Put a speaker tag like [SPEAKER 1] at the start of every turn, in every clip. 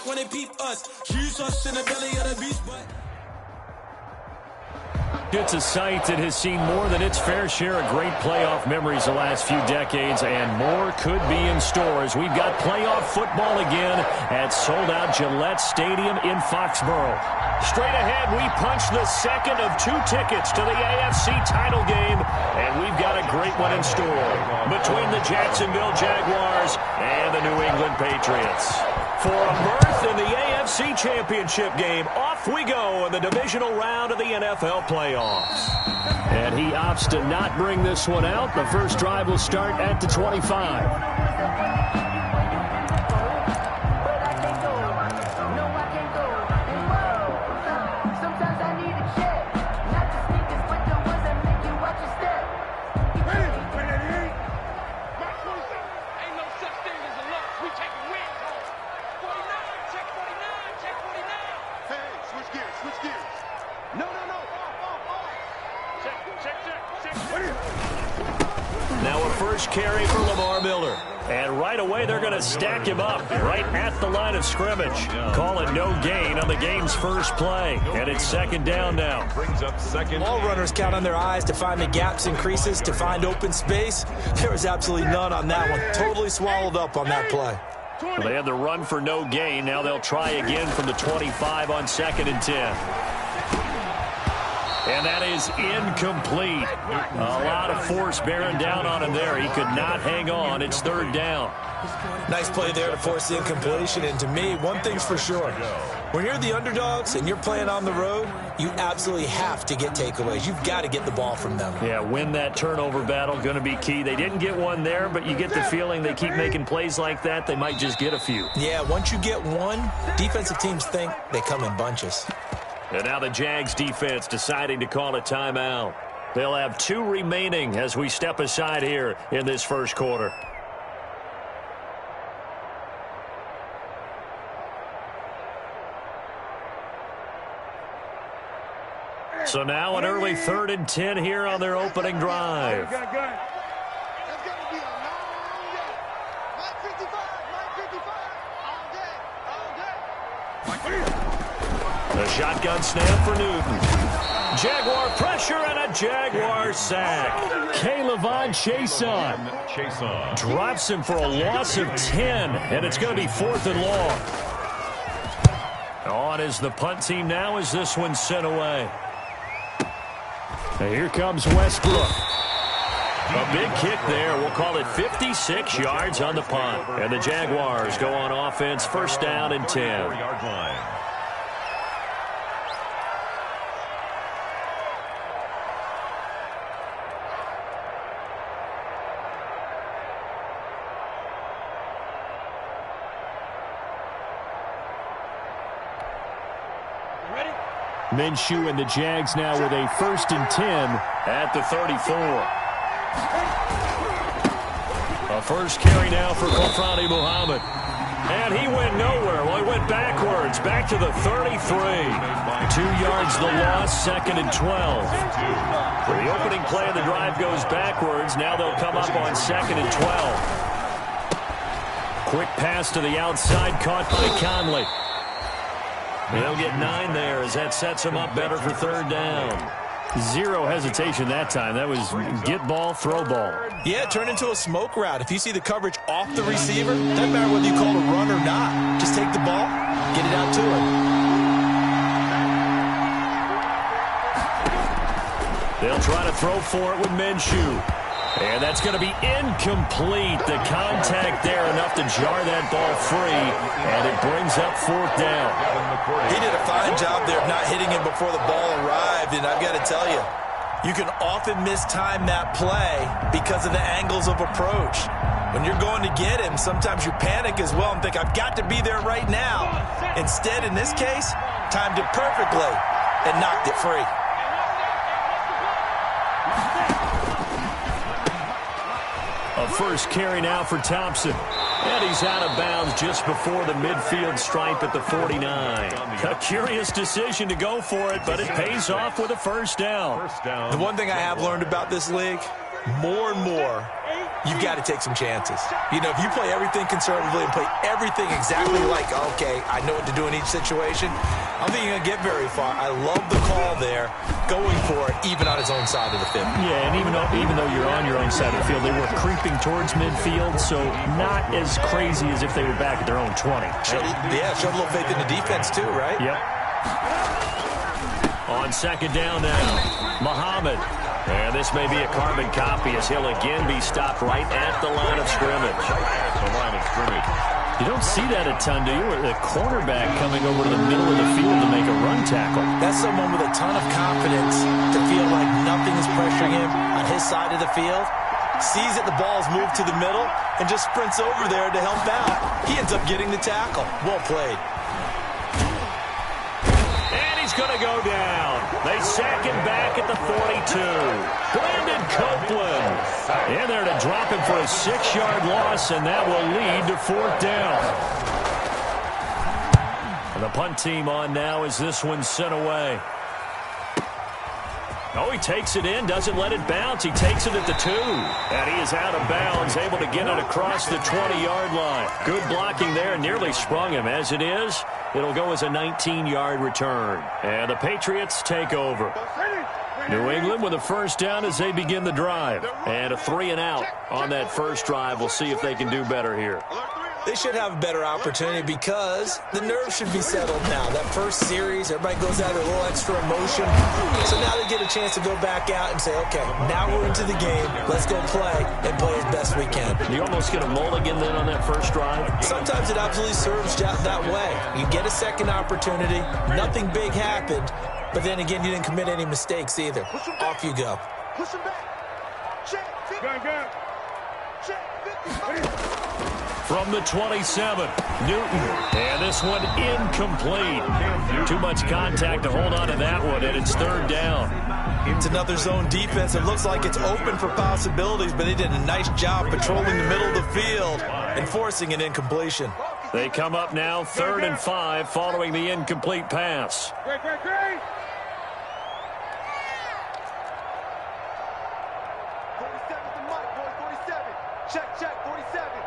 [SPEAKER 1] When they peep us, choose us in the belly of the beast, but...
[SPEAKER 2] It's a site that has seen more than its fair share of great playoff memories the last few decades, and more could be in store as we've got playoff football again at sold-out Gillette Stadium in Foxborough. Straight ahead, we punch the second of 2 tickets to the AFC title game, and we've got a great one in store between the Jacksonville Jaguars and the New England Patriots. For a berth in the AFC Championship game, off we go in the divisional round of the NFL playoffs. And he opts to not bring this one out. The first drive will start at the 25. Now a first carry for Lamar Miller. And right away they're going to stack him up right at the line of scrimmage. Call it no gain on the game's first play. And it's second down now.
[SPEAKER 3] Brings up second.
[SPEAKER 4] All runners count on their eyes to find the gaps and creases, to find open space. There was absolutely none on that one. Totally swallowed up on that play.
[SPEAKER 2] Well, they had the run for no gain. Now they'll try again from the 25 on 2nd and 10. And that is incomplete. A lot of force bearing down on him there. He could not hang on. It's 3rd down.
[SPEAKER 4] Nice play there to force the incompletion. And to me, one thing's for sure. When you're the underdogs and you're playing on the road, you absolutely have to get takeaways. You've got to get the ball from them.
[SPEAKER 2] Yeah, win that turnover battle, going to be key. They didn't get one there, but you get the feeling they keep making plays like that, they might just get a few.
[SPEAKER 4] Yeah, once you get one, defensive teams think they come in bunches.
[SPEAKER 2] And now the Jags defense deciding to call a timeout. They'll have 2 remaining as we step aside here in this first quarter. So now an early 3rd and 10 here on their opening drive. The shotgun snap for Newton. Jaguar pressure and a Jaguar sack. K'Lavon Chason drops him for a loss of 10, and it's going to be 4th and long. On is the punt team now as this one's sent away. And here comes Westbrook. A big kick there. We'll call it 56 yards on the punt. And the Jaguars go on offense, 1st down and 10. Minshew and the Jags now with a 1st and 10 at the 34. A first carry now for Kofrani Muhammad. And he went nowhere. Well, he went backwards, back to the 33. 2 yards the loss, 2nd and 12. The opening play of the drive goes backwards. Now they'll come up on 2nd and 12. Quick pass to the outside, caught by Conley. They'll get 9 there as that sets them up better for 3rd down. Zero hesitation that time. That was get ball, throw ball.
[SPEAKER 4] Yeah, it turned into a smoke route. If you see the coverage off the receiver, doesn't matter whether you call it a run or not. Just take the ball, get it out to him.
[SPEAKER 2] They'll try to throw for it with Minshew. And that's going to be incomplete. The contact there enough to jar that ball free, and it brings up 4th down.
[SPEAKER 4] He did a fine job there of not hitting him before the ball arrived, and I've got to tell you, you can often mistime that play because of the angles of approach. When you're going to get him, sometimes you panic as well and think, I've got to be there right now. Instead, in this case, timed it perfectly and knocked it free.
[SPEAKER 2] A first carry now for Thompson. And he's out of bounds just before the midfield stripe at the 49. A curious decision to go for it, but it pays off with a 1st down.
[SPEAKER 4] The one thing I have learned about this league, more and more, you've got to take some chances. You know, if you play everything conservatively and play everything exactly like, okay, I know what to do in each situation, I don't think you're going to get very far. I love the call there, going for it, even on his own side of the field.
[SPEAKER 2] Yeah, and even though you're on your own side of the field, they were creeping towards midfield, so not as crazy as if they were back at their own 20.
[SPEAKER 4] Showed a little faith in the defense too, right?
[SPEAKER 2] Yep. On second down now, Muhammad. And this may be a carbon copy as he'll again be stopped right at the line of scrimmage. You don't see that a ton, do you? The quarterback coming over to the middle of the field to make a run tackle.
[SPEAKER 4] That's someone with a ton of confidence to feel like nothing is pressuring him on his side of the field. Sees that the ball's moved to the middle and just sprints over there to help out. He ends up getting the tackle. Well played.
[SPEAKER 2] And he's going to go down. They sack him back at the 42. Brandon Copeland in there to drop him for a 6-yard loss, and that will lead to 4th down. And the punt team on now as this one's sent away. Oh, he takes it in, doesn't let it bounce. He takes it at the 2. And he is out of bounds, able to get it across the 20-yard line. Good blocking there, nearly sprung him. As it is, it'll go as a 19-yard return. And the Patriots take over. New England with a first down as they begin the drive. And a 3-and-out on that first drive. We'll see if they can do better here.
[SPEAKER 4] They should have a better opportunity because the nerves should be settled now. That first series, everybody goes out with a little extra emotion. So now they get a chance to go back out and say, okay, now we're into the game. Let's go play and play as best we can.
[SPEAKER 2] You almost get a mulligan then on that first drive?
[SPEAKER 4] Sometimes it absolutely serves that way. You get a second opportunity. Nothing big happened. But then again, you didn't commit any mistakes either. Off you go.
[SPEAKER 3] Push him back. Check. Check.
[SPEAKER 2] From the 27, Newton. And this one incomplete. Too much contact to hold on to that one, and it's 3rd down.
[SPEAKER 4] It's another zone defense. It looks like it's open for possibilities, but they did a nice job patrolling the middle of the field and forcing an incompletion.
[SPEAKER 2] They come up now 3rd and 5 following the incomplete pass.
[SPEAKER 3] Great. 47 the mic, boy. 47. Check. 47.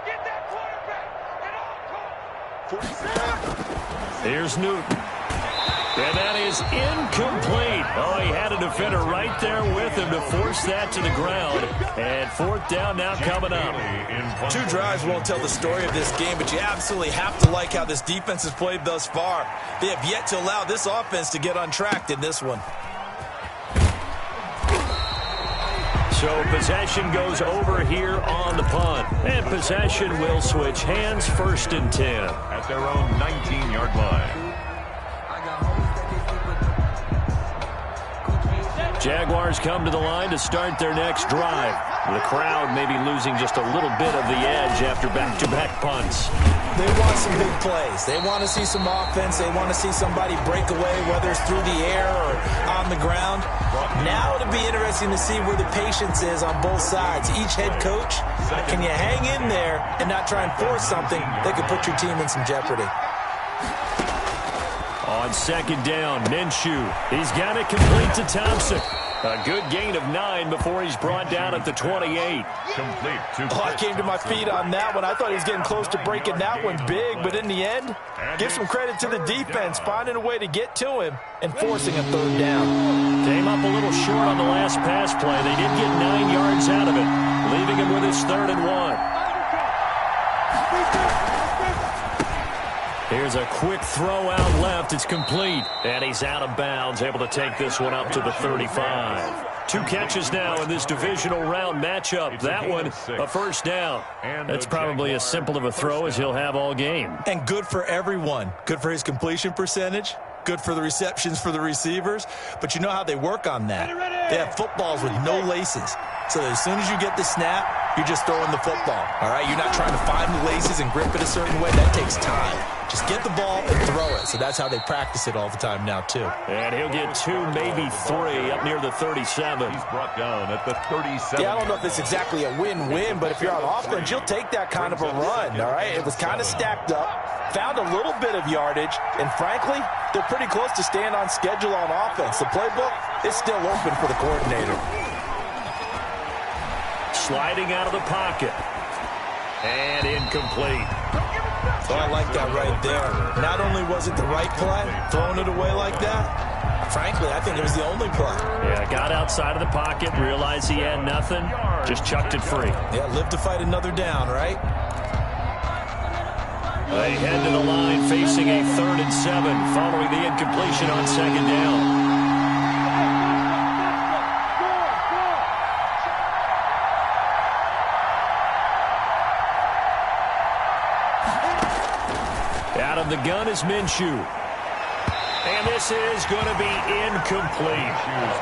[SPEAKER 3] Get that quarterback. And all 47.
[SPEAKER 2] Here's Newton. And that is incomplete. Oh, he had a defender right there with him to force that to the ground. And 4th down now coming up.
[SPEAKER 4] 2 drives won't tell the story of this game, but you absolutely have to like how this defense has played thus far. They have yet to allow this offense to get untracked in this one.
[SPEAKER 2] So possession goes over here on the punt. And possession will switch hands, 1st and 10.
[SPEAKER 5] At their own 19-yard line.
[SPEAKER 2] Jaguars come to the line to start their next drive. The crowd may be losing just a little bit of the edge after back-to-back punts.
[SPEAKER 4] They want some big plays. They want to see some offense. They want to see somebody break away, whether it's through the air or on the ground. Now it'll be interesting to see where the patience is on both sides. Each head coach, can you hang in there and not try and force something that could put your team in some jeopardy?
[SPEAKER 2] On second down, Minshew. He's got it complete to Thompson. A good gain of 9 before he's brought down at the 28.
[SPEAKER 5] Complete to
[SPEAKER 4] I came to my feet on that one. I thought he was getting close to breaking that one big, but in the end, give some credit to the defense, finding a way to get to him and forcing a 3rd down.
[SPEAKER 2] Came up a little short on the last pass play. They did get 9 yards out of it, leaving him with his 3rd and 1. Here's a quick throw out left. It's complete. And he's out of bounds, able to take this one up to the 35. 2 catches now in this divisional round matchup. That one, a 1st down. That's probably as simple of a throw as he'll have all game.
[SPEAKER 4] And good for everyone. Good for his completion percentage. Good for the receptions for the receivers. But you know how they work on that. They have footballs with no laces. So as soon as you get the snap, you're just throwing the football. All right? You're not trying to find the laces and grip it a certain way. That takes time. Just get the ball and throw it. So that's how they practice it all the time now, too.
[SPEAKER 2] And he'll get 2, maybe 3 up near the 37.
[SPEAKER 5] He's brought down at the 37.
[SPEAKER 4] Yeah, I don't know if it's exactly a win-win, but if you're on offense, you'll take that kind of a run, all right? It was kind of stacked up, found a little bit of yardage, and frankly, they're pretty close to staying on schedule on offense. The playbook is still open for the coordinator.
[SPEAKER 2] sliding out of the pocket. And incomplete.
[SPEAKER 4] Oh, I like that right there. Not only was it the right play, throwing it away like that, frankly, I think it was the only play.
[SPEAKER 2] Yeah, got outside of the pocket, realized he had nothing, just chucked it free.
[SPEAKER 4] Yeah, live to fight another down, right?
[SPEAKER 2] They head to the line facing a 3rd and 7 following the incompletion on 2nd down. Out of the gun is Minshew. And this is going to be incomplete.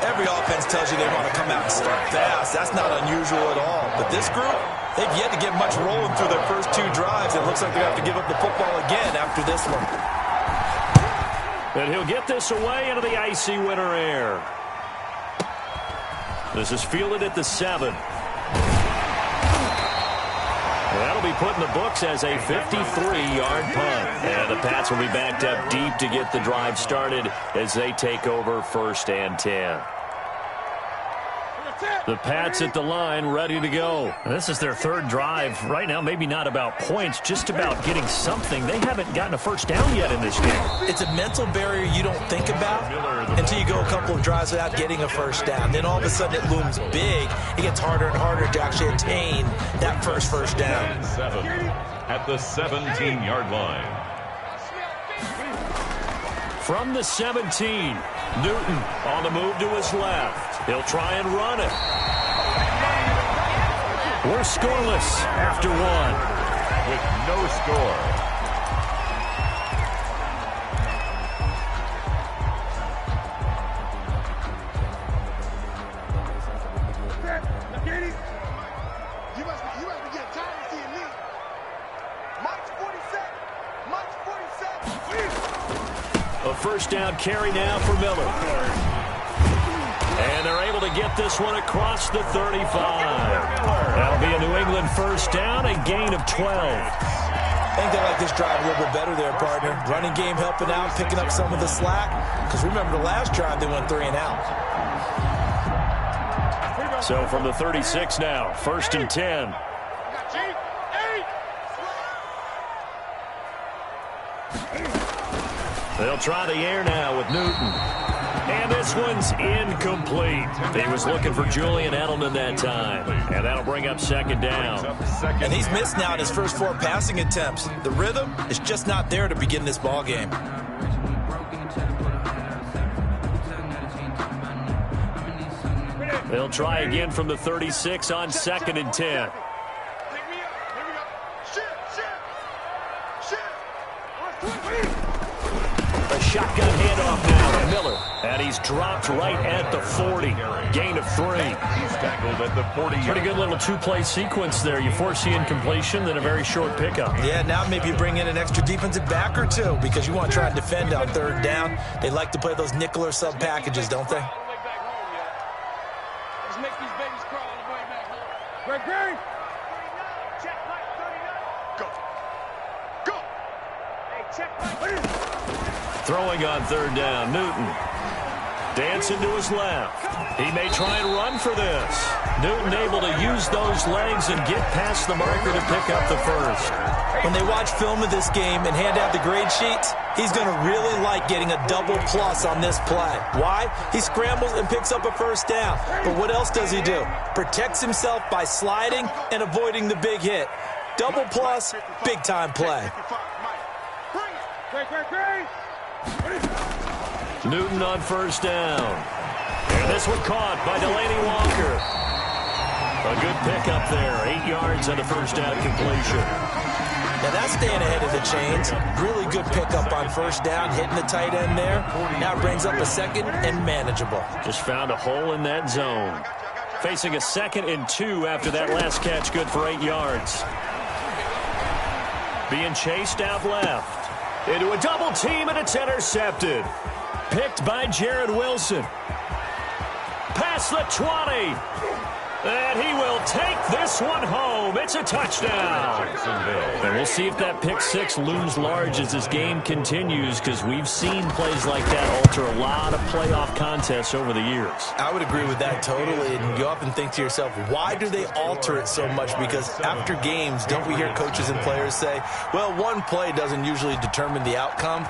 [SPEAKER 4] Every offense tells you they want to come out and start fast. That's not unusual at all. But this group, they've yet to get much rolling through their first 2 drives. It looks like they have to give up the football again after this one.
[SPEAKER 2] And he'll get this away into the icy winter air. This is fielded at the 7. That'll be put in the books as a 53-yard punt. And the Pats will be backed up deep to get the drive started as they take over 1st and 10. The Pats at the line, ready to go. This is their 3rd drive. Right now, maybe not about points, just about getting something. They haven't gotten a first down yet in this game.
[SPEAKER 4] It's a mental barrier you don't think about until you go a couple of drives without getting a first down. Then all of a sudden it looms big. It gets harder and harder to actually attain that first down.
[SPEAKER 5] 7 at the 17-yard line.
[SPEAKER 2] From the 17, Newton on the move to his left. He'll try and run it. We're scoreless after 1.
[SPEAKER 5] With no score.
[SPEAKER 3] You must be getting tired of seeing me. Mike's 47. Mike's 47.
[SPEAKER 2] A first down carry now for Miller. And they're able to get this one across the 35. That'll be a New England first down, a gain of 12.
[SPEAKER 4] I think they like this drive a little bit better there, partner. Running game helping out, picking up some of the slack. Because remember the last drive, they went 3 and out.
[SPEAKER 2] So from the 36 now, 1st and 10. They'll try the air now with Newton. And this one's incomplete. He was looking for Julian Edelman that time. And that'll bring up 2nd down.
[SPEAKER 4] And he's missed now in his first 4 passing attempts. The rhythm is just not there to begin this ball game.
[SPEAKER 2] They'll try again from the 36 on 2nd and 10. A shotgun handoff now to Miller. And he's dropped right at the 40. Gain of 3.
[SPEAKER 5] He's tackled at the 40.
[SPEAKER 2] Pretty good little 2-play sequence there. You force the incompletion, then a very short pickup.
[SPEAKER 4] Yeah, now maybe you bring in an extra defensive back or 2 because you want to try and defend on 3rd down. They like to play those nickel or sub packages, don't they?
[SPEAKER 3] Let's make these babies crawl all the way back home. Greg. Check Mike 39. Go. Hey, check Mike.
[SPEAKER 2] Throwing on 3rd down, Newton. Dancing to his left. He may try and run for this. Newton able to use those legs and get past the marker to pick up the first.
[SPEAKER 4] When they watch film of this game and hand out the grade sheets, he's going to really like getting a double plus on this play. Why? He scrambles and picks up a first down. But what else does he do? Protects himself by sliding and avoiding the big hit. Double plus, big time play.
[SPEAKER 2] Newton on 1st down. And this one caught by Delaney Walker. A good pickup there. 8 yards on the first down completion.
[SPEAKER 4] Now that's staying ahead of the chains. Really good pickup on 1st down, hitting the tight end there. Now brings up a 2nd and manageable.
[SPEAKER 2] Just found a hole in that zone. Facing a 2nd and 2 after that last catch, good for 8 yards. Being chased out left. Into a double team, and it's intercepted. Picked by Jared Wilson. Past the 20. And he will take this one home. It's a touchdown. And we'll see if that pick six looms large as this game continues, because we've seen plays like that alter a lot of playoff contests over the years.
[SPEAKER 4] I would agree with that totally. And you often think to yourself, why do they alter it so much? Because after games, don't we hear coaches and players say, well, one play doesn't usually determine the outcome?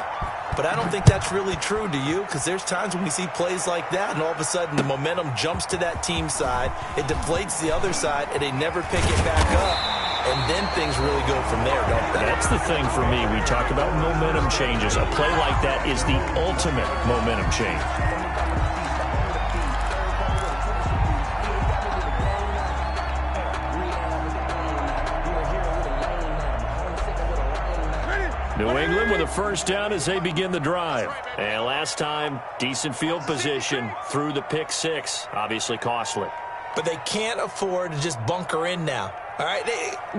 [SPEAKER 4] But I don't think that's really true, do you? Because there's times when we see plays like that, and all of a sudden the momentum jumps to that team side, it deflates the other side, and they never pick it back up. And then things really go from there, don't they?
[SPEAKER 2] That's the thing for me. We talk about momentum changes. A play like that is the ultimate momentum change. New England with a first down as they begin the drive. And last time, decent field position through the pick six. Obviously costly.
[SPEAKER 4] But they can't afford to just bunker in now. All right,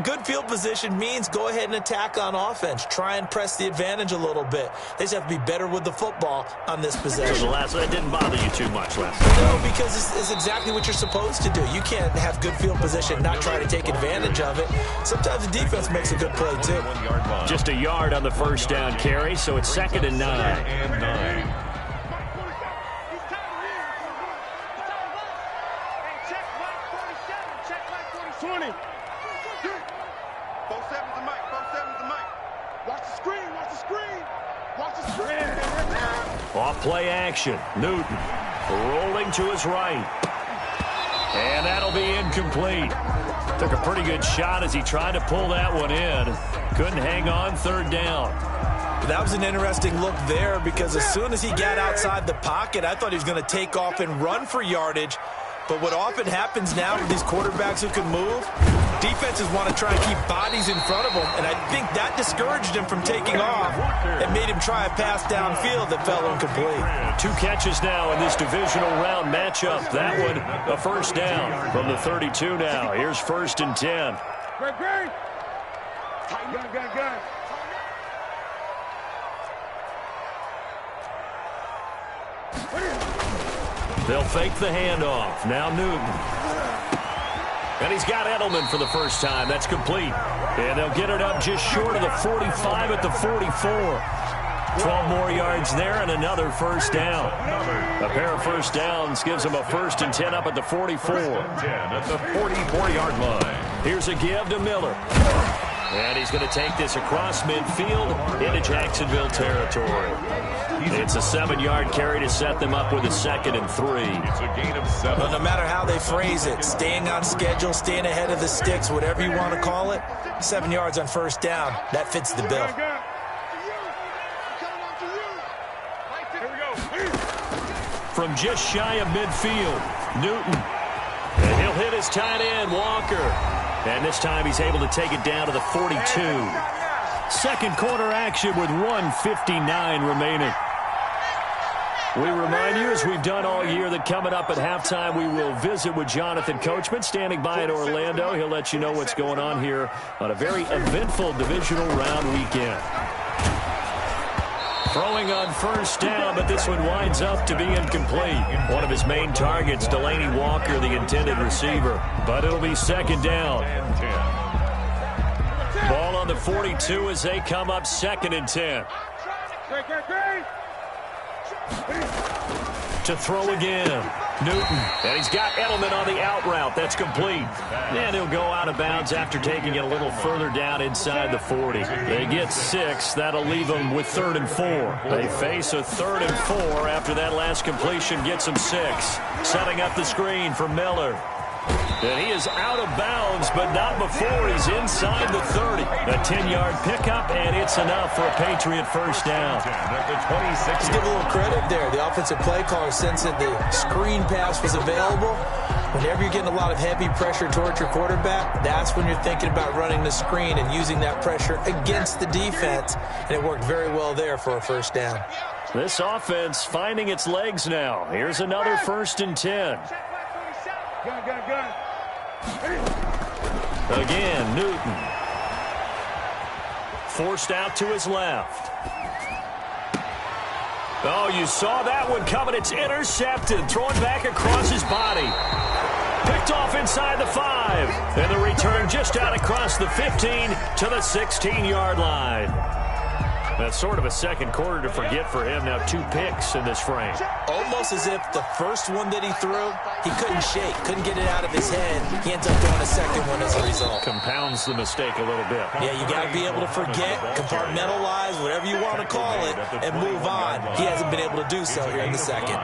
[SPEAKER 4] good field position means go ahead and attack on offense. Try and press the advantage a little bit. They just have to be better with the football on this possession.
[SPEAKER 2] So the last one didn't bother you too much last
[SPEAKER 4] No, because it's exactly what you're supposed to do. You can't have good field position and not try to take advantage of it. Sometimes the defense makes a good play, too.
[SPEAKER 2] Just a yard on the first down carry, so it's 2nd and 9. Off play action. Newton rolling to his right. And that'll be incomplete. Took a pretty good shot as he tried to pull that one in. Couldn't hang on, 3rd down.
[SPEAKER 4] That was an interesting look there, because as soon as he got outside the pocket, I thought he was going to take off and run for yardage. But what often happens now with these quarterbacks who can move, defenses want to try and keep bodies in front of them, and I think that discouraged him from taking off and made him try a pass downfield that fell incomplete.
[SPEAKER 2] 2 catches now in this divisional round matchup. That one a first down from the 32 now. Here's 1st and 10.
[SPEAKER 3] Gun.
[SPEAKER 2] They'll fake the handoff. Now Newton. And he's got Edelman for the first time. That's complete. And they'll get it up just short of the 45 at the 44. 12 more yards there and another first down. A pair of first downs gives them a 1st and 10 up at the 44.
[SPEAKER 5] 10 at the 44-yard line.
[SPEAKER 2] Here's a give to Miller. And he's going to take this across midfield into Jacksonville territory. It's a 7-yard carry to set them up with a 2nd and 3.
[SPEAKER 5] It's a gain of 7.
[SPEAKER 4] Well, no matter how they phrase it, staying on schedule, staying ahead of the sticks, whatever you want to call it, 7 yards on first down, that fits the bill.
[SPEAKER 2] From just shy of midfield, Newton. And he'll hit his tight end, Walker. And this time he's able to take it down to the 42. Second quarter action with 1:59 remaining. We remind you, as we've done all year, that coming up at halftime we will visit with Jonathan Coachman standing by in Orlando. He'll let you know what's going on here on a very eventful divisional round weekend. Throwing on first down, but this one winds up to be incomplete. One of his main targets, Delaney Walker, the intended receiver. But it'll be 2nd down. Ball on the 42 as they come up 2nd and 10. To throw again. Newton. And he's got Edelman on the out route. That's complete. And he'll go out of bounds after taking it a little further down inside the 40. They get 6. That'll leave them with 3rd and 4. They face a 3rd and 4 after that last completion gets them 6. Setting up the screen for Miller. And he is out of bounds, but not before he's inside the 30. A 10-yard pickup, and it's enough for a Patriot first down.
[SPEAKER 4] Let's give a little credit there. The offensive play caller sensed that the screen pass was available. Whenever you're getting a lot of heavy pressure towards your quarterback, that's when you're thinking about running the screen and using that pressure against the defense. And it worked very well there for a first down.
[SPEAKER 2] This offense finding its legs now. Here's another 1st and 10.
[SPEAKER 3] Gun.
[SPEAKER 2] Again, Newton. Forced out to his left. Oh, you saw that one coming. It's intercepted. Throwing back across his body. Picked off inside the 5. And the return just out across the 15 to the 16-yard line. That's sort of a second quarter to forget for him. Now 2 picks in this frame.
[SPEAKER 4] Almost as if the first one that he threw, he couldn't shake, couldn't get it out of his head. He ends up throwing a second one as a result.
[SPEAKER 2] Compounds the mistake a little bit.
[SPEAKER 4] Yeah, you got to be able to forget, compartmentalize, whatever you want to call it, and move on. He hasn't been able to do so here in the second.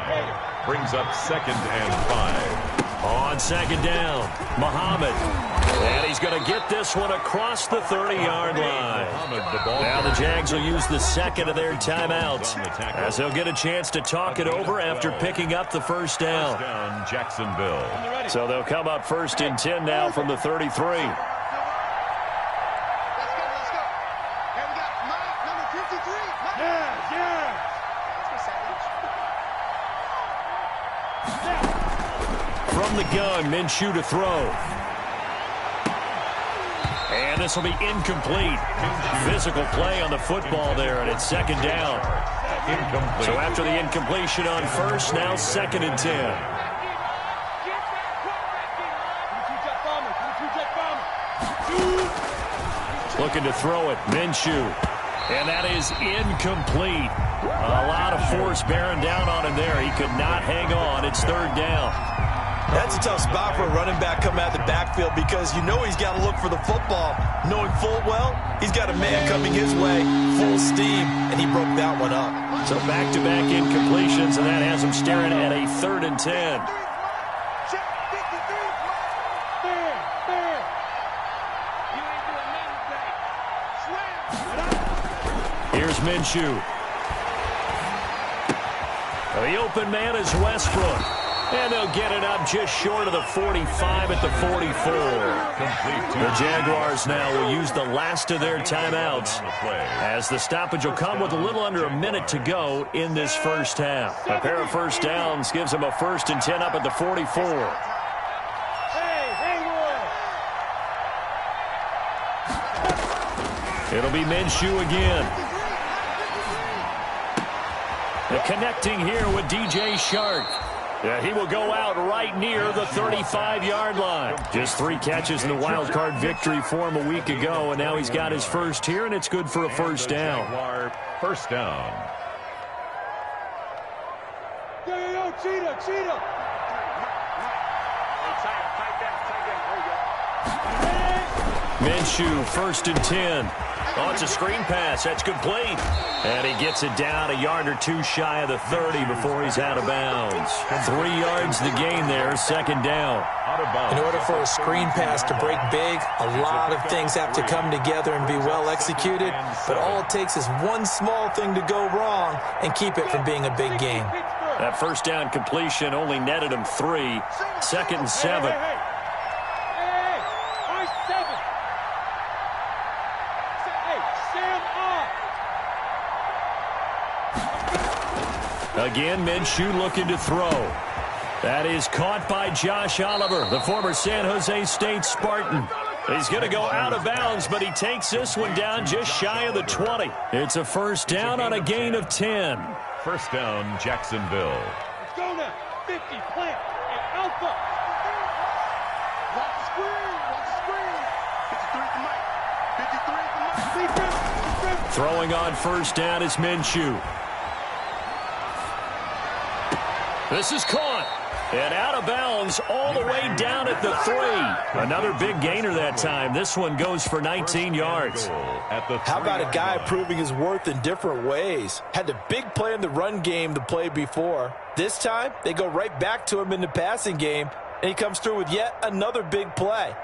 [SPEAKER 5] Brings up 2nd and 5.
[SPEAKER 2] On second down, Muhammad. And he's going to get this one across the 30-yard line. Now the Jags will use the second of their timeouts as they'll get a chance to talk it over after picking up the first down.
[SPEAKER 5] Jacksonville.
[SPEAKER 2] So they'll come up 1st and 10 now from the 33.
[SPEAKER 3] Let's go. Hey, we got Mike, number 53. Mike. Yeah.
[SPEAKER 2] From the gun, Minshew to throw. And this will be incomplete. Physical play on the football there, and it's 2nd down.
[SPEAKER 5] Incomplete.
[SPEAKER 2] So after the incompletion on 1st, now 2nd and 10. Looking to throw it, Minshew. And that is incomplete. A lot of force bearing down on him there. He could not hang on. It's 3rd down.
[SPEAKER 4] That's a tough spot for a running back coming out of the backfield because you know he's got to look for the football. Knowing full well, he's got a man coming his way, full steam, and he broke that one up.
[SPEAKER 2] So back-to-back incompletions, and that has him staring at a 3rd and 10. Here's Minshew. The open man is Westbrook. And they'll get it up just short of the 45 at the 44. The Jaguars now will use the last of their timeouts as the stoppage will come with a little under a minute to go in this first half. A pair of first downs gives them a 1st and 10 up at the 44. It'll be Minshew again. The connecting here with DJ Shark. Yeah, he will go out right near the 35-yard line. Just 3 catches in the wild card victory for him a week ago, and now he's got his first here, and it's good for a 1st down.
[SPEAKER 5] First down.
[SPEAKER 3] Yo, Cheetah.
[SPEAKER 2] Minshew, 1st and 10. Oh, it's a screen pass. That's complete. And he gets it down a yard or 2 shy of the 30 before he's out of bounds. 3 yards the gain there, 2nd down.
[SPEAKER 4] In order for a screen pass to break big, a lot of things have to come together and be well executed. But all it takes is one small thing to go wrong and keep it from being a big game.
[SPEAKER 2] That 1st down completion only netted him 3. 2nd and 7. Again, Minshew looking to throw. That is caught by Josh Oliver, the former San Jose State Spartan. He's going to go out of bounds, but he takes this one down just shy of the 20. It's a 1st down on a gain of 10.
[SPEAKER 5] First down, Jacksonville.
[SPEAKER 3] Let's go now. 50, plant, and alpha. Watch the screen. 53 to Mike. 53 to Mike.
[SPEAKER 2] Throwing on 1st down is Minshew. This is caught. And out of bounds all the way down at the 3. Another big gainer that time. This one goes for 19 yards.
[SPEAKER 4] How about a guy proving his worth in different ways? Had the big play in the run game the play before. This time, they go right back to him in the passing game, and he comes through with yet another big play.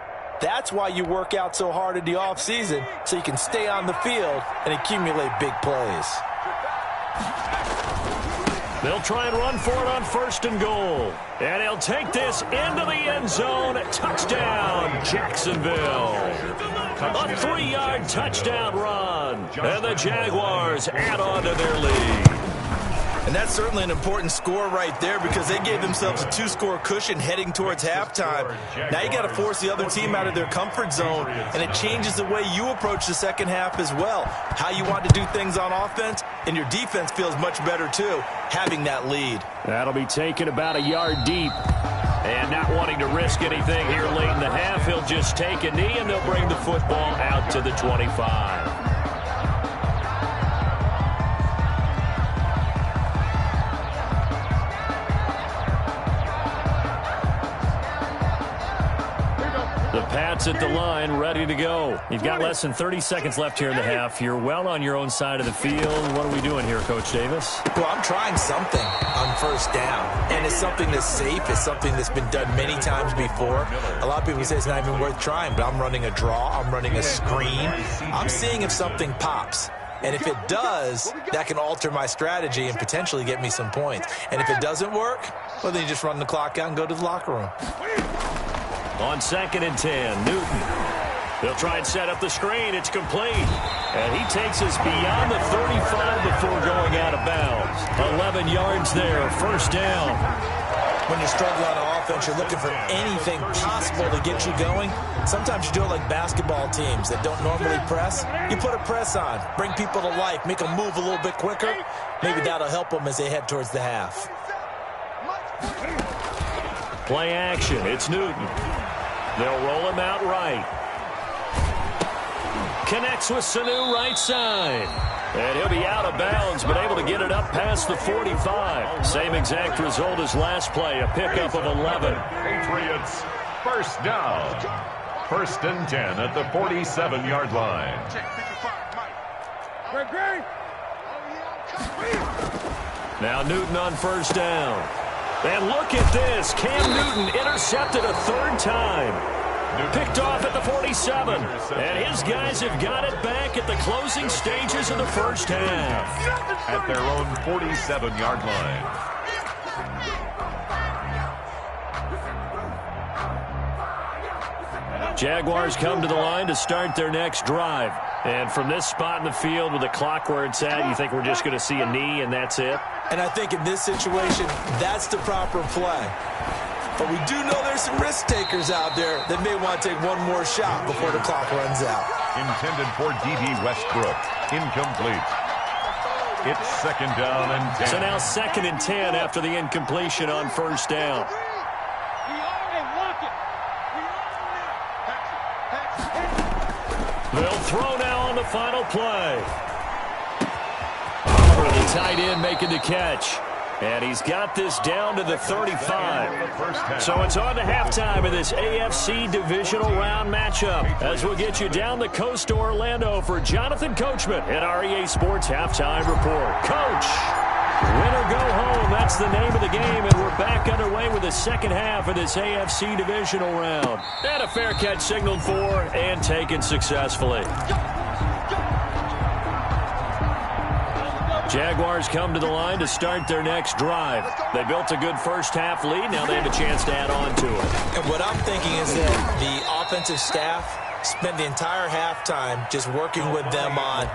[SPEAKER 4] That's why you work out so hard in the offseason, so you can stay on the field and accumulate big plays.
[SPEAKER 2] They'll try and run for it on 1st and goal. And he'll take this into the end zone. Touchdown, Jacksonville. A 3-yard touchdown run. And the Jaguars add on to their lead.
[SPEAKER 4] And that's certainly an important score right there because they gave themselves a 2-score cushion heading towards halftime. Now you got to force the other team out of their comfort zone, and it changes the way you approach the second half as well. How you want to do things on offense, and your defense feels much better too, having that lead.
[SPEAKER 2] That'll be taken about a yard deep. And not wanting to risk anything here late in the half, he'll just take a knee, and they'll bring the football out to the 25. The Pats at the line, ready to go. You've got less than 30 seconds left here in the half. You're well on your own side of the field. What are we doing here, Coach Davis?
[SPEAKER 4] Well, I'm trying something on first down, and it's something that's safe. It's something that's been done many times before. A lot of people say it's not even worth trying, but I'm running a draw. I'm running a screen. I'm seeing if something pops. And if it does, that can alter my strategy and potentially get me some points. And if it doesn't work, well, then you just run the clock out and go to the locker room.
[SPEAKER 2] On 2nd and 10, Newton. They'll try and set up the screen. It's complete. And he takes us beyond the 35 before going out of bounds. 11 yards there, first down.
[SPEAKER 4] When you're struggling on offense, you're looking for anything possible to get you going. Sometimes you do it like basketball teams that don't normally press. You put a press on, bring people to life, make them move a little bit quicker. Maybe that'll help them as they head towards the half.
[SPEAKER 2] Play action. It's Newton. They'll roll him out right. Connects with Sanu right side. And he'll be out of bounds, but able to get it up past the 45. Same exact result as last play, a pickup of 11.
[SPEAKER 5] Patriots, first down. 1st and 10 at the 47-yard line.
[SPEAKER 2] Now Newton on first down. And look at this. Cam Newton intercepted a 3rd time. Picked off at the 47. And his guys have got it back at the closing stages of the first half.
[SPEAKER 5] At their own 47-yard line.
[SPEAKER 2] Jaguars come to the line to start their next drive. And from this spot in the field with the clock where it's at, you think we're just going to see a knee and that's it?
[SPEAKER 4] And I think in this situation, that's the proper play. But we do know there's some risk takers out there that may want to take one more shot before the clock runs out.
[SPEAKER 5] Intended for D.D. Westbrook. Incomplete. It's 2nd down and 10.
[SPEAKER 2] So now 2nd and 10 after the incompletion on first down. They'll throw now on the final play. For the tight end making the catch. And he's got this down to the 35. So it's on to halftime of this AFC divisional round matchup as we'll get you down the coast to Orlando for Jonathan Coachman at our EA Sports Halftime Report. Coach, win or go home, that's the name of the game, and we're back underway with the second half of this AFC divisional round. And a fair catch signaled for and taken successfully. Jaguars come to the line to start their next drive. They built a good first half lead. Now they have a chance to add on to it.
[SPEAKER 4] And what I'm thinking is that the offensive staff spent the entire halftime just working with them on,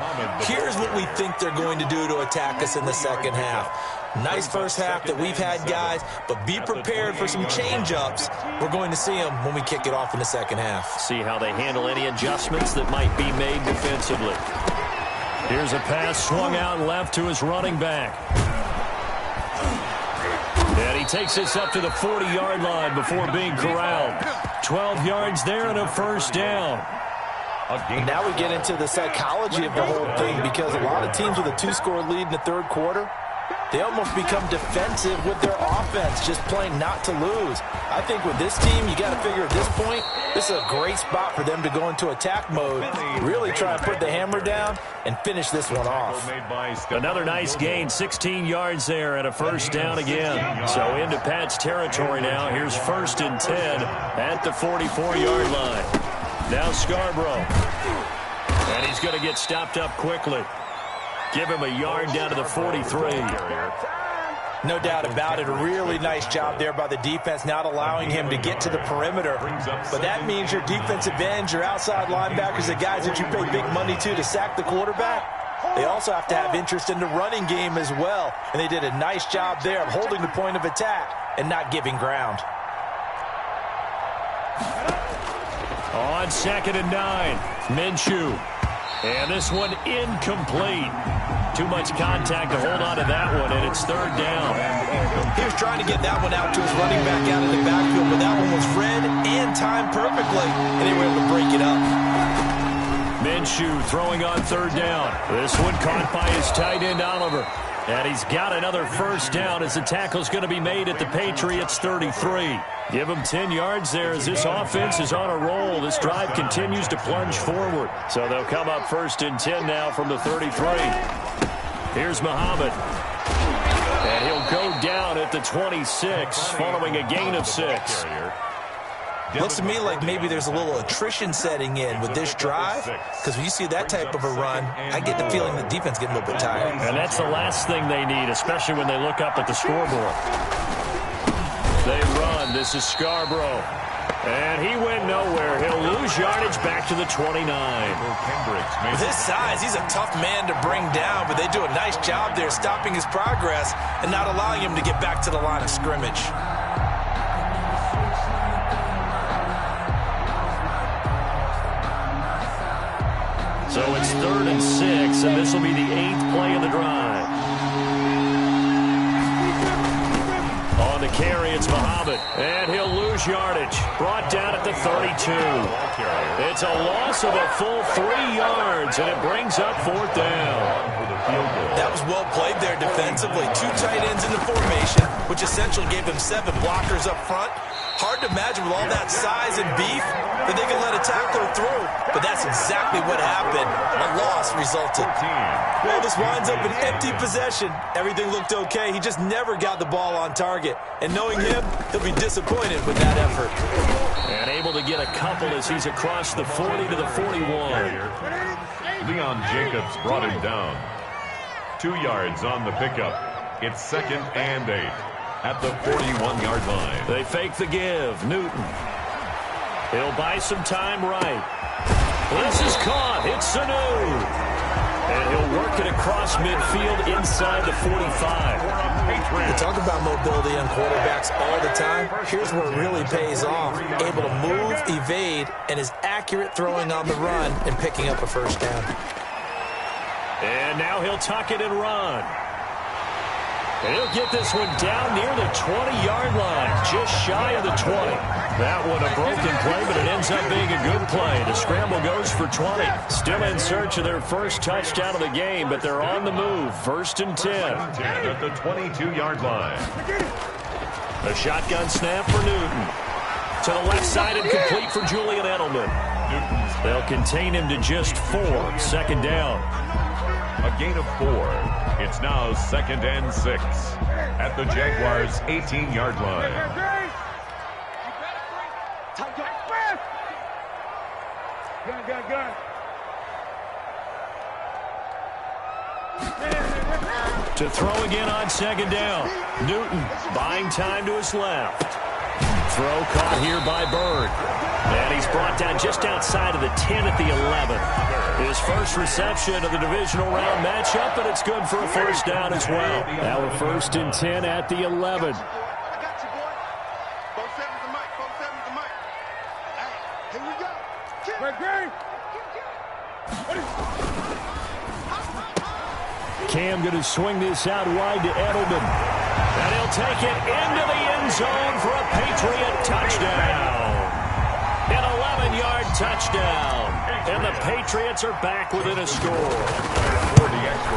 [SPEAKER 4] here's what we think they're going to do to attack us in the second half. Nice first half that we've had, guys, but be prepared for some change-ups. We're going to see them when we kick it off in the second half.
[SPEAKER 2] See how they handle any adjustments that might be made defensively. Here's a pass swung out left to his running back. And he takes this up to the 40-yard line before being corralled. 12 yards there and a first down.
[SPEAKER 4] And now we get into the psychology of the whole thing, because a lot of teams with a 2-score lead in the third quarter, they almost become defensive with their offense, just playing not to lose. I think with this team, you got to figure at this point, this is a great spot for them to go into attack mode, really try and put the hammer down and finish this one off.
[SPEAKER 2] Another nice gain, 16 yards there and a first down again. So into Pat's territory now. Here's 1st and 10 at the 44-yard line. Now Scarborough. And he's going to get stopped up quickly. Give him a yard down to the 43.
[SPEAKER 4] No doubt about it. A really nice job there by the defense, not allowing him to get to the perimeter. But that means your defensive ends, your outside linebackers, the guys that you pay big money to sack the quarterback, they also have to have interest in the running game as well. And they did a nice job there of holding the point of attack and not giving ground.
[SPEAKER 2] On 2nd and 9, Minshew. And this one incomplete. Too much contact to hold on to that one, and it's third down.
[SPEAKER 4] He was trying to get that one out to his running back out in the backfield, but that one was read and timed perfectly, and they were able to break it up.
[SPEAKER 2] Minshew throwing on third down. This one caught by his tight end, Oliver. And he's got another first down as the tackle's going to be made at the Patriots 33. Give him 10 yards there as this offense is on a roll. This drive continues to plunge forward. So they'll come up first and 10 now from the 33. Here's Muhammad. And he'll go down at the 26 following a gain of 6.
[SPEAKER 4] Looks to me like maybe there's a little attrition setting in with this drive, because when you see that type of a run, I get the feeling the defense getting a little bit tired.
[SPEAKER 2] And that's the last thing they need, especially when they look up at the scoreboard. They run. This is Scarborough. And he went nowhere. He'll lose yardage back to the 29.
[SPEAKER 4] With his size, he's a tough man to bring down, but they do a nice job there stopping his progress and not allowing him to get back to the line of scrimmage.
[SPEAKER 2] So it's 3rd and 6, and this will be the 8th play of the drive. On the carry, it's Muhammad, and he'll lose yardage. Brought down at the 32. It's a loss of a full 3 yards, and it brings up 4th down.
[SPEAKER 4] That was well played there defensively. 2 tight ends in the formation, which essentially gave them 7 blockers up front. Hard to imagine with all that size and beef that they can let a tackler through, but that's exactly what happened. A loss resulted. Well, this winds up an empty possession. Everything looked okay. He just never got the ball on target. And knowing him, he'll be disappointed with that effort.
[SPEAKER 2] And able to get a couple as he's across the 40 to the 41.
[SPEAKER 5] Leon Jacobs brought him down. 2 yards on the pickup. It's 2nd and 8 at the 41-yard line.
[SPEAKER 2] They fake the give. Newton. He'll buy some time right. This is caught. It's Sanu. And he'll work it across midfield inside the 45.
[SPEAKER 4] We talk about mobility on quarterbacks all the time. Here's where it really pays off. Able to move, evade, and is accurate throwing on the run and picking up a first down.
[SPEAKER 2] And now he'll tuck it and run. And he'll get this one down near the 20-yard line, just shy of the 20. That one a broken play, but it ends up being a good play. The scramble goes for 20. Still in search of their first touchdown of the game, but they're on the move. 1st and 10.
[SPEAKER 5] At the 22-yard line.
[SPEAKER 2] A shotgun snap for Newton. To the left side and complete for Julian Edelman. They'll contain him to just 4. 2nd down.
[SPEAKER 5] A gain of 4. It's now 2nd and 6 at the Jaguars' 18-yard line.
[SPEAKER 2] To throw again on 2nd down. Newton buying time to his left. Throw caught here by Bird. And he's brought down just outside of the 10 at the 11. His first reception of the divisional round matchup, and it's good for a first down as well. Now we're 1st and 10 at the 11. Cam going to swing this out wide to Edelman. And he'll take it into the end zone for a Patriot touchdown. An 11-yard touchdown. And the Patriots are back within a score.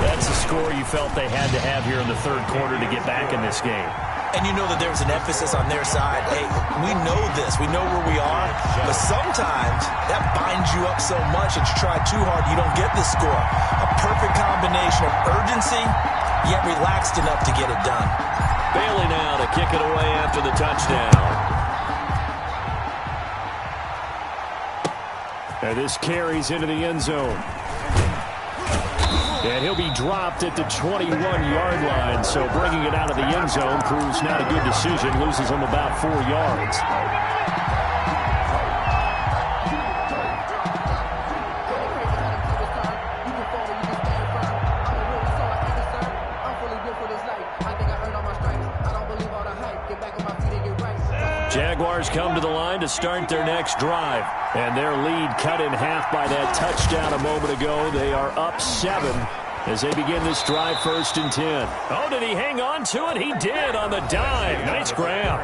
[SPEAKER 2] That's the score you felt they had to have here in the 3rd quarter to get back in this game.
[SPEAKER 4] And you know that there was an emphasis on their side. Hey, we know this. We know where we are. But sometimes that binds you up so much that you try too hard, you don't get the score. A perfect combination of urgency, yet relaxed enough to get it done.
[SPEAKER 2] Bailey now to kick it away after the touchdown. And this carries into the end zone. And he'll be dropped at the 21-yard line. So bringing it out of the end zone proves not a good decision. Loses him about 4 yards. Jaguars come to the line to start their next drive. And their lead cut in half by that touchdown a moment ago. They are up 7 as they begin this drive 1st and 10. Oh, did he hang on to it? He did on the dive. Nice grab.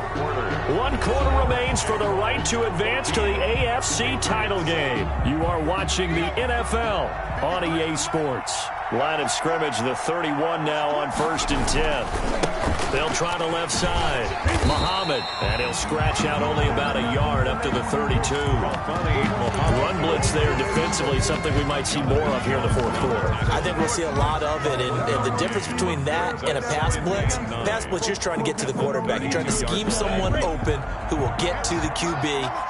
[SPEAKER 2] 1 quarter remains for the right to advance to the AFC title game. You are watching the NFL on EA Sports. Line of scrimmage, the 31 now on 1st and 10. They'll try the left side. Muhammad, and he'll scratch out only about a yard up to the 32. Run blitz there defensively, something we might see more of here in the 4th quarter.
[SPEAKER 4] I think we'll see a lot of it, and the difference between that and a pass blitz, you're trying to get to the quarterback. You're trying to scheme someone open who will get to the QB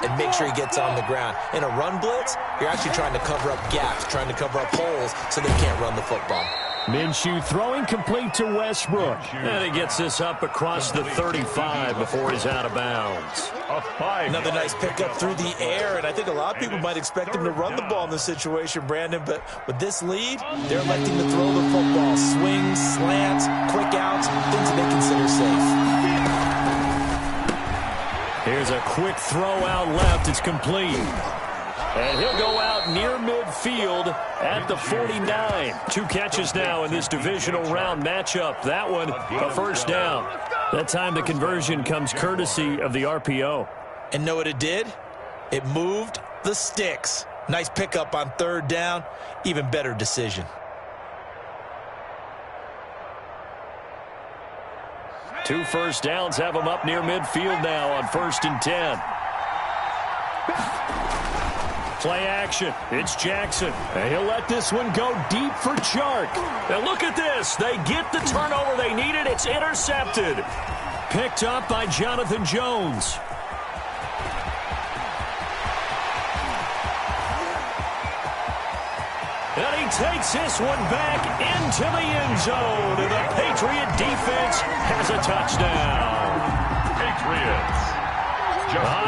[SPEAKER 4] and make sure he gets on the ground. In a run blitz, you're actually trying to cover up gaps, trying to cover up holes so they can't run the football.
[SPEAKER 2] Minshew throwing complete to Westbrook. And he gets this up across the 35 before he's out of bounds.
[SPEAKER 4] Another nice pickup through the air, and I think a lot of people might expect him to run the ball in this situation, Brandon, but with this lead, they're electing to throw the football. Swings, slants, quick outs, things that they consider safe.
[SPEAKER 2] Here's a quick throw out left. It's complete. And he'll go out near midfield at the 49. 2 catches now in this divisional round matchup. That one, a first down. That time the conversion comes courtesy of the RPO.
[SPEAKER 4] And know what it did? It moved the sticks. Nice pickup on 3rd down. Even better decision.
[SPEAKER 2] 2 first downs have him up near midfield now on 1st and 10. Play action. It's Jackson. And he'll let this one go deep for Chark. And look at this. They get the turnover they needed. It's intercepted. Picked up by Jonathan Jones. And he takes this one back into the end zone. And the Patriot defense has a touchdown.
[SPEAKER 5] Patriots.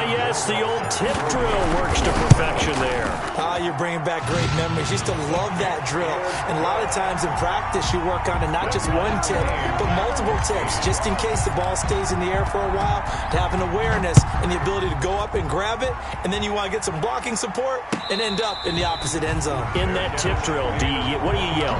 [SPEAKER 2] Yes, the old tip drill works to perfection there.
[SPEAKER 4] You're bringing back great memories. Used to love that drill. And a lot of times in practice, you work on it not just one tip, but multiple tips, just in case the ball stays in the air for a while, to have an awareness and the ability to go up and grab it, and then you want to get some blocking support and end up in the opposite end zone.
[SPEAKER 2] In that tip drill, what do you yell?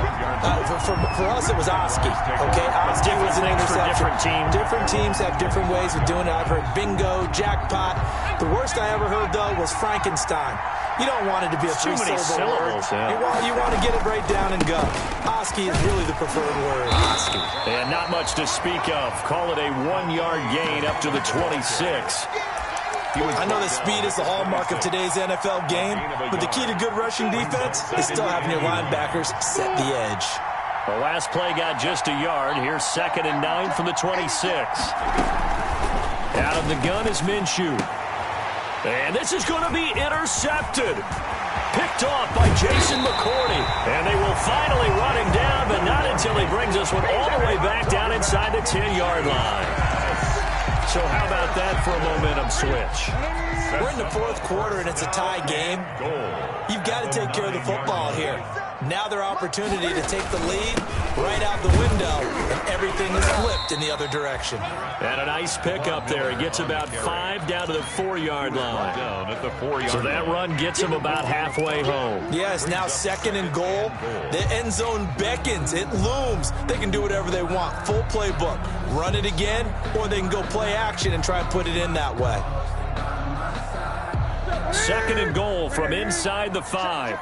[SPEAKER 4] For us, it was Oski. Okay, Oski was an interception.
[SPEAKER 2] Different teams.
[SPEAKER 4] Different teams have different ways of doing it. I've heard bingo, jackpot. The worst I ever heard, though, was Frankenstein. You don't want it to be a three-syllable word.
[SPEAKER 2] Yeah.
[SPEAKER 4] You want to get it right down and go. Oski is really the preferred word.
[SPEAKER 2] Oski. And not much to speak of. Call it a 1-yard gain up to the 26.
[SPEAKER 4] I know that speed is the hallmark of today's NFL game, but the key to good rushing defense is still having your linebackers set the edge.
[SPEAKER 2] The last play got just a yard. Here's 2nd and 9 from the 26. Out of the gun is Minshew. And this is going to be intercepted. Picked off by Jason McCourty. And they will finally run him down, but not until he brings this one all the way back down inside the 10-yard line. So how about that for a momentum switch?
[SPEAKER 4] We're in the 4th quarter, and it's a tie game. You've got to take care of the football here. Now their opportunity to take the lead right out the window, and everything is flipped in the other direction.
[SPEAKER 2] And a nice pickup there. He gets about 5 down to the 4-yard line.
[SPEAKER 5] Down at the 4-yard
[SPEAKER 2] So that run gets him about halfway home.
[SPEAKER 4] Yeah, it's now 2nd and goal. The end zone beckons. It looms. They can do whatever they want. Full playbook. Run it again, or they can go play action and try and put it in that way.
[SPEAKER 2] 2nd and goal from inside the 5.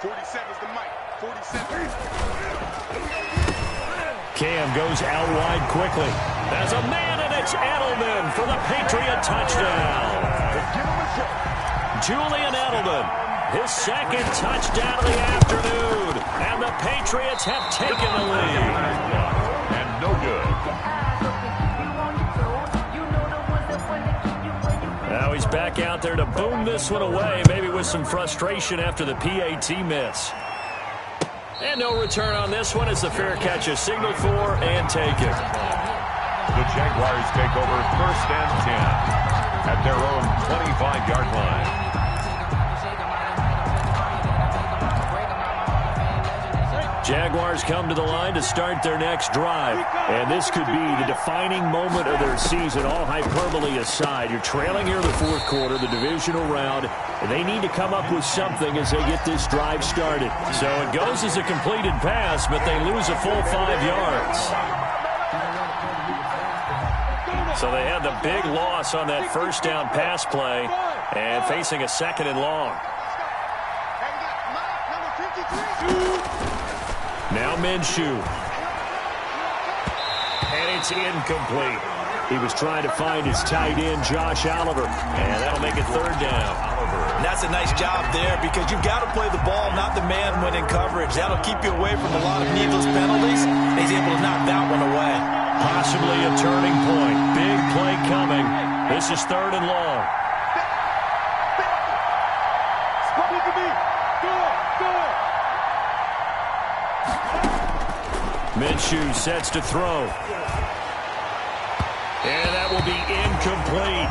[SPEAKER 3] 47's the mic. 47.
[SPEAKER 2] Cam goes out wide quickly. There's a man, and it's Edelman for the Patriot touchdown. Julian Edelman, his 2nd touchdown of the afternoon. And the Patriots have taken the lead.
[SPEAKER 5] And no good.
[SPEAKER 2] Now he's back out there to boom this one away, maybe with some frustration after the PAT miss. And no return on this one as the fair catch is signaled for and taken.
[SPEAKER 5] The Jaguars take over 1st and 10 at their own 25-yard line.
[SPEAKER 2] Jaguars come to the line to start their next drive. And this could be the defining moment of their season, all hyperbole aside. You're trailing here in the fourth quarter, the divisional round, and they need to come up with something as they get this drive started. So it goes as a completed pass, but they lose a full 5 yards. So they had the big loss on that first down pass play and facing a 2nd and long. Now Minshew. And it's incomplete. He was trying to find his tight end, Josh Oliver. And that'll make it 3rd down.
[SPEAKER 4] And that's a nice job there because you've got to play the ball, not the man when in coverage. That'll keep you away from a lot of needless penalties. And he's able to knock that one away.
[SPEAKER 2] Possibly a turning point. Big play coming. This is 3rd and long. Minshew sets to throw. And that will be incomplete.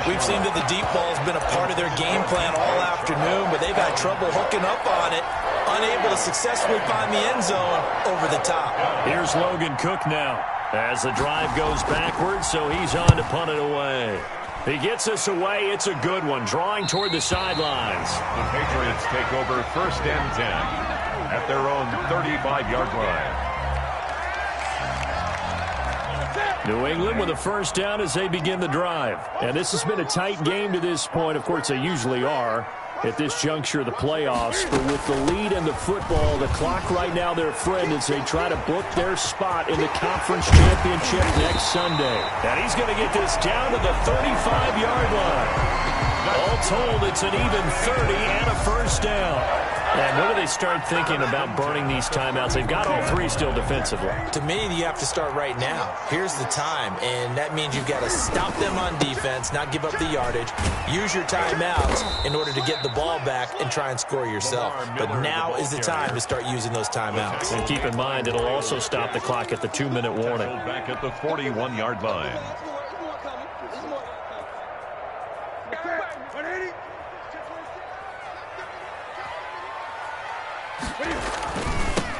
[SPEAKER 4] We've seen that the deep ball's been a part of their game plan all afternoon, but they've had trouble hooking up on it, unable to successfully find the end zone over the top.
[SPEAKER 2] Here's Logan Cook now as the drive goes backwards, so he's on to punt it away. He gets us away. It's a good one, drawing toward the sidelines.
[SPEAKER 5] The Patriots take over 1st and 10 at their own 35-yard line.
[SPEAKER 2] New England with a 1st down as they begin the drive. And this has been a tight game to this point. Of course, they usually are at this juncture of the playoffs. But with the lead and the football, the clock right now their friend as they try to book their spot in the conference championship next Sunday. And he's going to get this down to the 35-yard line. All told, it's an even 30 and a 1st down. And when do they start thinking about burning these timeouts? They've got all 3 still defensively.
[SPEAKER 4] To me, you have to start right now. Here's the time, and that means you've got to stop them on defense, not give up the yardage, use your timeouts in order to get the ball back and try and score yourself. But now is the time to start using those timeouts.
[SPEAKER 2] And keep in mind, it'll also stop the clock at the 2-minute warning.
[SPEAKER 5] Back at the 41-yard line.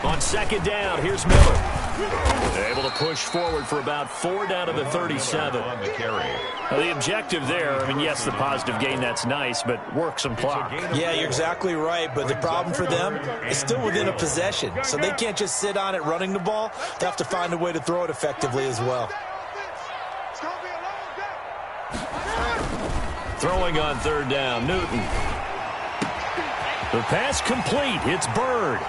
[SPEAKER 2] On 2nd down, here's Miller. Able to push forward for about 4 down to the 37.
[SPEAKER 5] On the carry.
[SPEAKER 2] Now, the objective there, I mean, yes, the positive gain, that's nice, but work some clock.
[SPEAKER 4] Yeah, you're exactly right, but the problem for them is still within a possession, so they can't just sit on it running the ball. They have to find a way to throw it effectively as well.
[SPEAKER 2] Throwing on 3rd down, Newton. The pass complete. It's Bird.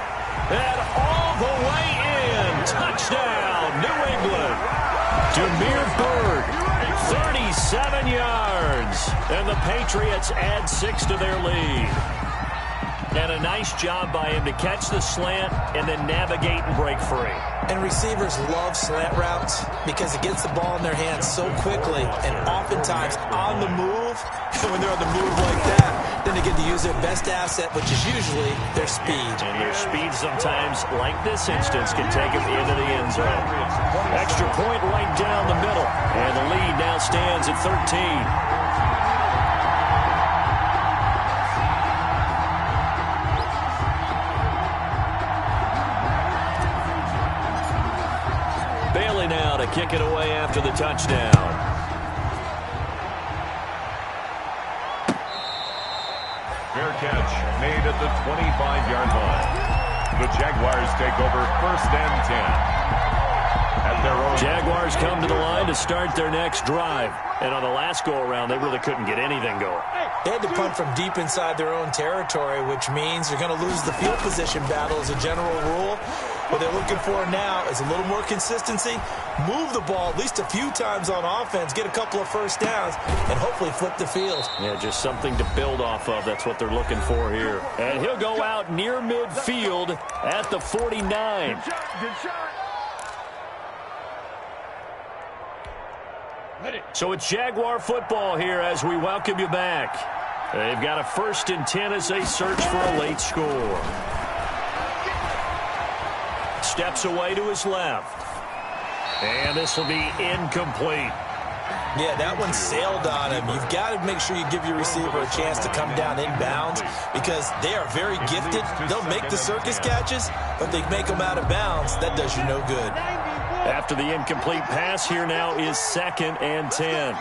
[SPEAKER 2] And all the way in. Touchdown, New England. Jameer Bird, 37 yards. And the Patriots add 6 to their lead. And a nice job by him to catch the slant and then navigate and break free.
[SPEAKER 4] And receivers love slant routes because it gets the ball in their hands so quickly and oftentimes on the move. And when they're on the move like that, then they get to use their best asset, which is usually their speed.
[SPEAKER 2] And their speed sometimes, like this instance, can take them into the end zone. Extra point right down the middle. And the lead now stands at 13. Now to kick it away after the touchdown.
[SPEAKER 5] Fair catch made at the 25-yard line. The Jaguars take over 1st and 10. At their own.
[SPEAKER 2] Jaguars come to the line to start their next drive. And on the last go-around, they really couldn't get anything going.
[SPEAKER 4] They had to punt from deep inside their own territory, which means they're going to lose the field position battle as a general rule. What they're looking for now is a little more consistency, move the ball at least a few times on offense, get a couple of 1st downs, and hopefully flip the field.
[SPEAKER 2] Yeah, just something to build off of. That's what they're looking for here. And he'll go out near midfield at the 49.
[SPEAKER 3] Good shot.
[SPEAKER 2] So it's Jaguar football here as we welcome you back. They've got a 1st and 10 as they search for a late score. Steps away to his left. And this will be incomplete.
[SPEAKER 4] Yeah, that one sailed on him. You've got to make sure you give your receiver a chance to come down inbounds because they are very gifted. They'll make the circus catches, but they make them out of bounds. That does you no good.
[SPEAKER 2] After the incomplete pass, here now is 2nd and 10.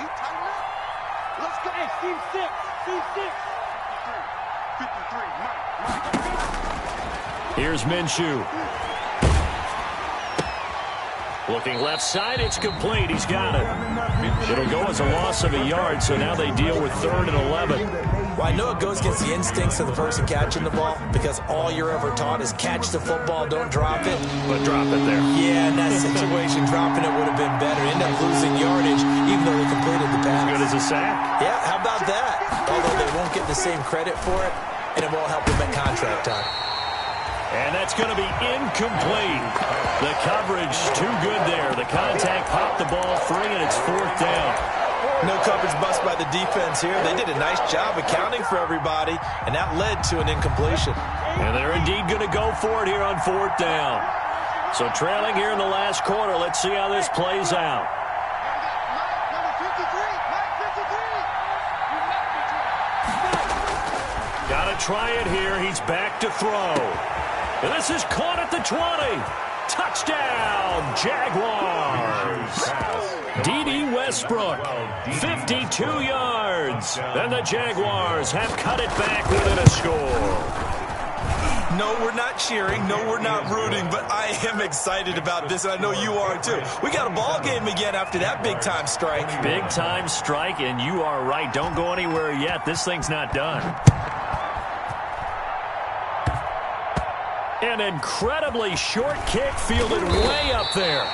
[SPEAKER 3] Let's go. Hey, C6.
[SPEAKER 2] Here's Minshew. Looking left side, it's complete. He's got it. It'll go as a loss of a yard, so now they deal with 3rd and 11.
[SPEAKER 4] Well, I know it goes against the instincts of the person catching the ball because all you're ever taught is catch the football, don't drop it.
[SPEAKER 2] But drop it there.
[SPEAKER 4] Yeah, in that situation, dropping it would have been better. End up losing yardage, even though they completed the pass.
[SPEAKER 2] As good as a sack.
[SPEAKER 4] Yeah, how about that? Although they won't get the same credit for it, and it won't help them at contract time.
[SPEAKER 2] And that's going to be incomplete. The coverage too good there. The contact popped the ball free, and it's 4th down.
[SPEAKER 4] No coverage bust by the defense here. They did a nice job accounting for everybody, and that led to an incompletion.
[SPEAKER 2] And they're indeed going to go for it here on 4th down. So trailing here in the last quarter. Let's see how this plays out. Got to try it here. He's back to throw. And this is caught at the 20. Touchdown, Jaguars. D.D. Westbrook, 52 yards. And the Jaguars have cut it back within a score.
[SPEAKER 4] No, we're not cheering. No, we're not rooting. But I am excited about this, and I know you are too. We got a ball game again after that big-time strike.
[SPEAKER 2] Big-time strike, and you are right. Don't go anywhere yet. This thing's not done. An incredibly short kick fielded way up there.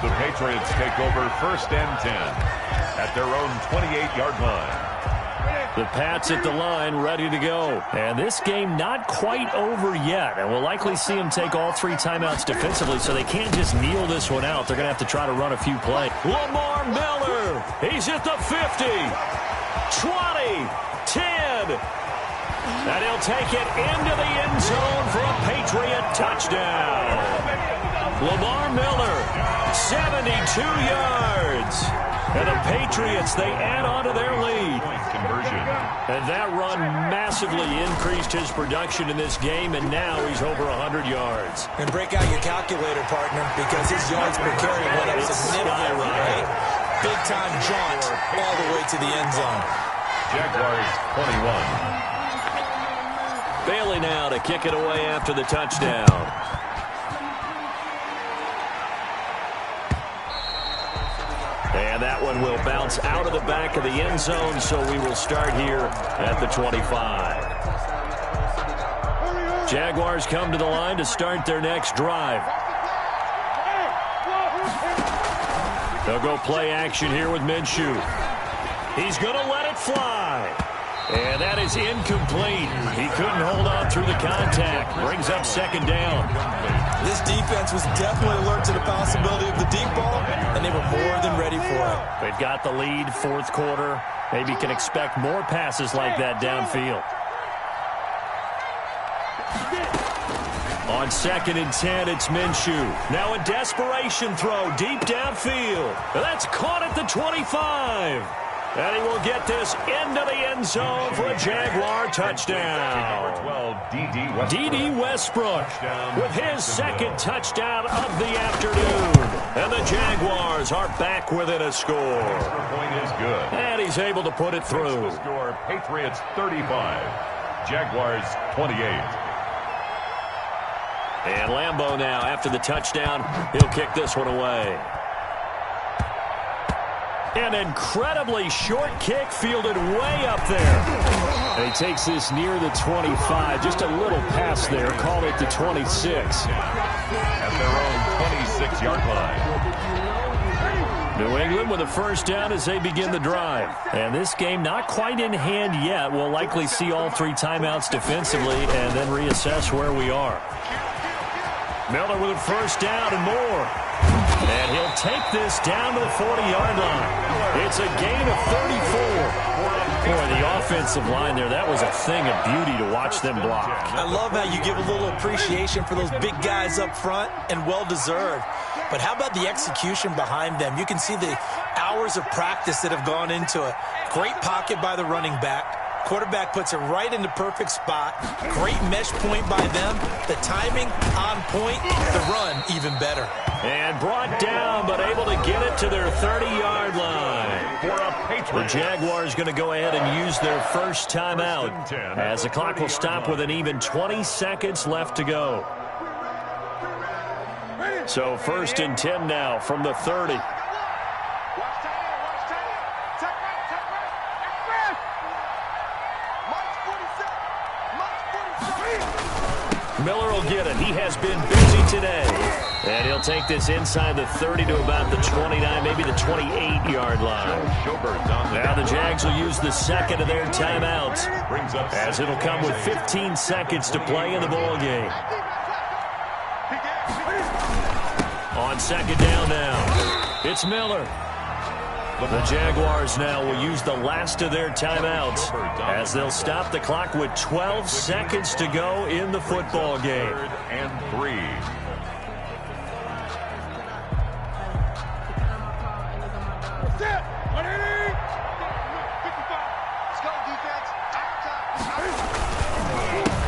[SPEAKER 5] The Patriots take over 1st and 10 at their own 28-yard line.
[SPEAKER 2] The Pats at the line, ready to go. And this game not quite over yet. And we'll likely see them take all 3 timeouts defensively, so they can't just kneel this one out. They're going to have to try to run a few plays. Lamar Miller, he's at the 50, 20, 10. And he'll take it into the end zone for a Patriot touchdown. Lamar Miller, 72 yards. And the Patriots, they add on to their lead.
[SPEAKER 5] Conversion.
[SPEAKER 2] And that run massively increased his production in this game, and now he's over 100 yards.
[SPEAKER 4] And break out your calculator, partner, because his yards per carry went up significantly. Right? Big-time jaunt all the way to the end zone.
[SPEAKER 5] Jaguars 21.
[SPEAKER 2] Bailey now to kick it away after the touchdown. And that one will bounce out of the back of the end zone, so we will start here at the 25. Jaguars come to the line to start their next drive. They'll go play action here with Minshew. He's going to let it fly. And that is incomplete. He couldn't hold on through the contact. Brings up 2nd down.
[SPEAKER 4] This defense was definitely alert to the possibility of the deep ball, and they were more than ready for it.
[SPEAKER 2] They've got the lead, 4th quarter. Maybe can expect more passes like that downfield. On 2nd and 10, it's Minshew. Now a desperation throw deep downfield. That's caught at the 25. And he will get this into the end zone for a Jaguar touchdown.
[SPEAKER 5] 12,
[SPEAKER 2] D.D. Westbrook with his 2nd touchdown of the afternoon. And the Jaguars are back within a score.
[SPEAKER 5] Point is good.
[SPEAKER 2] And he's able to put it through.
[SPEAKER 5] The score, Patriots 35, Jaguars 28.
[SPEAKER 2] And Lambeau now, after the touchdown, he'll kick this one away. An incredibly short kick fielded way up there. And he takes this near the 25. Just a little pass there. Call it the 26.
[SPEAKER 5] At their own 26-yard line.
[SPEAKER 2] New England with a 1st down as they begin the drive. And this game not quite in hand yet. We'll likely see all 3 timeouts defensively and then reassess where we are. Miller with a 1st down and more. And he'll take this down to the 40-yard line. It's a gain of 34. Boy, the offensive line there, that was a thing of beauty to watch them block.
[SPEAKER 4] I love how you give a little appreciation for those big guys up front, and well-deserved. but how about the execution behind them? You can see the hours of practice that have gone into it. Great pocket by the running back. Quarterback puts it right in the perfect spot. Great mesh point by them. The timing on point. The run even better.
[SPEAKER 2] And brought down, but able to get it to their 30-yard line. The Jaguars going to go ahead and use their first timeout as the clock will stop with an even 20 seconds left to go. So 1st and 10 now from the 30. Miller will get it. He has been busy today. And he'll take this inside the 30 to about the 29, maybe the 28-yard line. Now the Jags will use the second of their timeouts, as it'll come with 15 seconds to play in the ball game. On second down now, it's Miller. The Jaguars now will use the last of their timeouts as they'll stop the clock with 12 seconds to go in the football game.
[SPEAKER 5] 3rd and 3.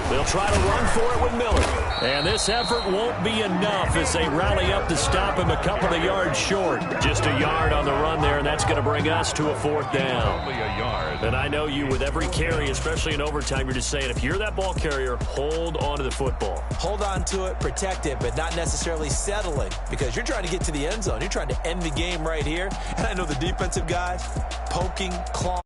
[SPEAKER 2] They'll try to run for it with Miller. And this effort won't be enough as they rally up to stop him a couple of yards short. Just a yard on the run there, and that's going to bring us to a 4th down.
[SPEAKER 5] Only a yard.
[SPEAKER 2] And I know you, with every carry, especially in overtime, you're just saying, if you're that ball carrier, hold on to the football.
[SPEAKER 4] Hold on to it, protect it, but not necessarily settling, because you're trying to get to the end zone. You're trying to end the game right here. And I know the defensive guys poking, clawing.